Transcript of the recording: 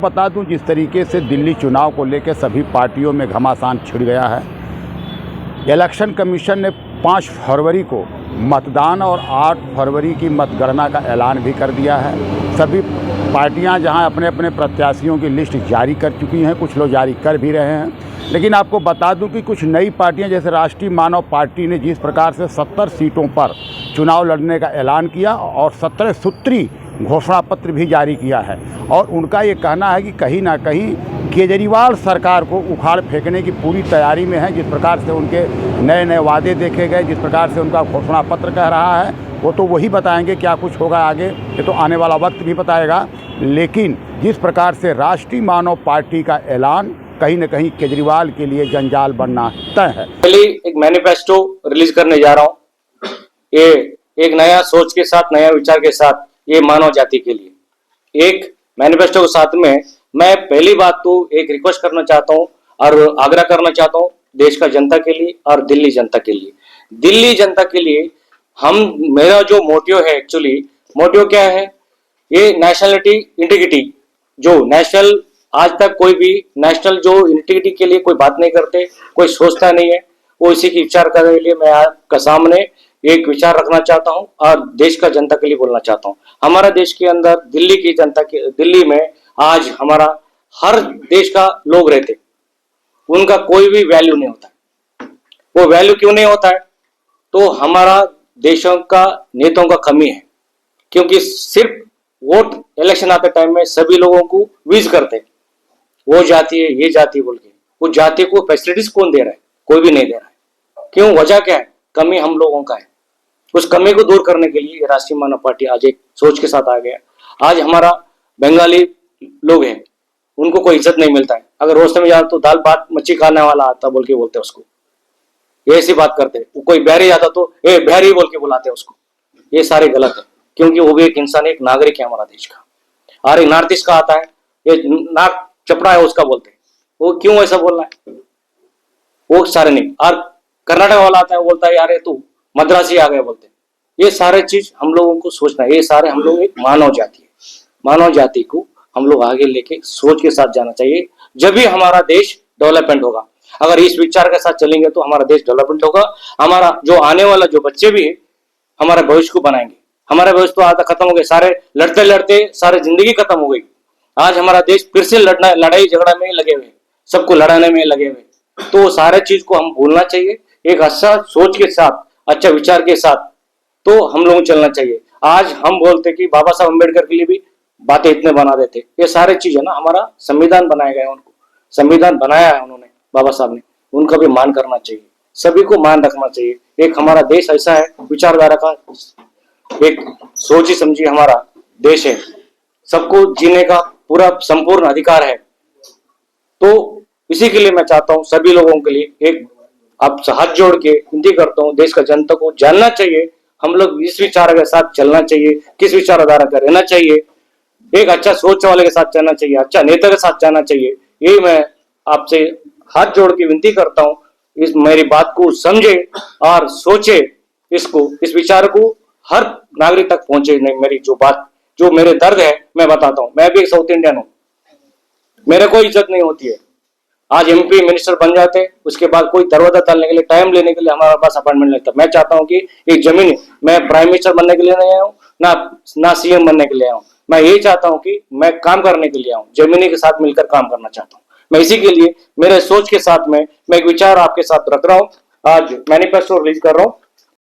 बता दूं, जिस तरीके से दिल्ली चुनाव को लेकर सभी पार्टियों में घमासान छिड़ गया है। इलेक्शन कमीशन ने 5 फरवरी को मतदान और 8 फरवरी की मतगणना का ऐलान भी कर दिया है। सभी पार्टियां जहां अपने अपने प्रत्याशियों की लिस्ट जारी कर चुकी हैं, कुछ लोग जारी कर भी रहे हैं। लेकिन आपको बता दूं कि कुछ नई पार्टियां जैसे राष्ट्रीय मानव पार्टी ने जिस प्रकार से 70 सीटों पर चुनाव लड़ने का ऐलान किया और 17 सूत्री घोषणा पत्र भी जारी किया है, और उनका ये कहना है कि कहीं ना कहीं केजरीवाल सरकार को उखाड़ फेंकने की पूरी तैयारी में है। जिस प्रकार से उनके नए नए वादे देखे गए, जिस प्रकार से उनका घोषणा पत्र कह रहा है, वो तो वही बताएंगे क्या कुछ होगा आगे, ये तो आने वाला वक्त भी बताएगा। लेकिन जिस प्रकार से राष्ट्रीय मानव पार्टी का ऐलान कहीं न कहीं केजरीवाल के लिए जंजाल बनना तय है। पहले एक मैनिफेस्टो रिलीज करने जा रहा हूँ, ये एक नया सोच के साथ, नया विचार के साथ, ये मानव जाति के लिए एक मैनिफेस्टो के साथ में मैं पहली बात तो एक रिक्वेस्ट करना चाहता हूँ और आग्रह करना चाहता हूँ देश का जनता के लिए और दिल्ली जनता के लिए। दिल्ली जनता के लिए मेरा जो मोटिव है, एक्चुअली मोटिव क्या है, ये नेशनलिटी इंटीग्रिटी, जो नेशनल आज तक कोई भी नेशनल जो इंटीग्रिटी के लिए कोई बात नहीं करते, कोई सोचता नहीं है, वो इसी की विचार करने के लिए मैं आपका सामने एक विचार रखना चाहता हूं और देश का जनता के लिए बोलना चाहता हूं। हमारा देश के अंदर दिल्ली की जनता के, दिल्ली में आज हमारा हर देश का लोग रहते, उनका कोई भी वैल्यू नहीं होता है। वो वैल्यू क्यों नहीं होता है? तो हमारा देशों का नेताओं का कमी है, क्योंकि सिर्फ वोट इलेक्शन आते टाइम में सभी लोगों को विज करते, वो जाति है, ये जाति बोल के। वो जाति को फैसिलिटीज कौन दे रहा है? कोई भी नहीं दे रहा है। क्यों? वजह क्या है? कमी हम लोगों का है। उस कमी को दूर करने के लिए राष्ट्रीय मानव पार्टी आज एक सोच के साथ आ गया। आज हमारा बंगाली लोग हैं, उनको कोई इज्जत नहीं मिलता है। अगर रोस्ते में जाता तो दाल भात मच्छी खाने वाला आता बोल के बोलते उसको, ये ऐसी बात करते। कोई बहरी जाता तो ए बहरी बोल के बुलाते उसको। ये सारे गलत है, क्योंकि वो भी एक इंसान, एक नागरिक है हमारा देश का। और एक नॉर्थ ईस्ट का आता है, ये नाक चपड़ा है उसका बोलते, वो क्यों ऐसा बोल रहा है? वो सारे नहीं। और कर्नाटक वाला आता है, बोलता है यार तू मद्रासी आ गए बोलते। ये सारे चीज हम लोगों को सोचना है। ये सारे हम लोग एक मानव जाति है, मानव जाति को हम लोग आगे लेके सोच के साथ जाना चाहिए, जब भी हमारा देश डेवलपमेंट होगा। अगर इस विचार के साथ चलेंगे तो हमारा देश डेवलपमेंट होगा। हमारा जो आने वाला जो बच्चे भी है, हमारे भविष्य को बनाएंगे। हमारा भविष्य तो आधा खत्म हो गया, सारे लड़ते लड़ते सारे जिंदगी खत्म हो गई। आज हमारा देश फिर से लड़ाई झगड़ा में लगे हुए, सबको लड़ाने में लगे हुए। तो सारे चीज को हम भूलना चाहिए, एक अच्छा सोच के साथ, अच्छा विचार के साथ तो हम लोगों को चलना चाहिए। आज हम बोलते कि बाबा साहब अम्बेडकर के लिए भी बातें इतने बना देते, ये सारे चीज है ना, हमारा संविधान बनाया गया है, उनको संविधान बनाया है उन्होंने, बाबा साहब ने, उनका भी मान करना चाहिए, सभी को मान रखना चाहिए। एक हमारा देश ऐसा है, विचारधारा का एक सोची समझी हमारा देश है, सबको जीने का पूरा संपूर्ण अधिकार है। तो इसी के लिए मैं चाहता हूं सभी लोगों के लिए एक आप हाथ जोड़ के विनती करता हूं, देश का जनता को जानना चाहिए, हम लोग इस विचार के साथ चलना चाहिए, किस विचारधारा का रहना चाहिए, एक अच्छा सोच वाले के साथ चलना चाहिए, अच्छा नेता के साथ जाना चाहिए। यही मैं आपसे हाथ जोड़ के विनती करता हूं, इस मेरी बात को समझे और सोचे, इसको, इस विचार को हर नागरिक तक पहुंचे। नहीं, मेरी जो बात, जो मेरे दर्द है मैं बताता हूं। मैं भी एक साउथ इंडियन हूं, मेरे को इज्जत नहीं होती है। आज एमपी मिनिस्टर बन जाते, उसके बाद कोई दरवाजा डालने के लिए, टाइम लेने के लिए हमारे पास अपॉइंटमेंट लेता। मैं चाहता हूं कि एक जमीन, मैं प्राइम मिनिस्टर बनने के लिए नहीं आया हूं, ना सीएम बनने के लिए आया हूं। मैं यही चाहता हूं कि मैं काम करने के लिए आऊं, जमीनी के साथ मिलकर काम करना चाहता हूं। मैं इसी के लिए मेरे सोच के साथ में मैं एक विचार आपके साथ रख रहा हूं, आज मैनिफेस्टो रिलीज कर रहा हूं।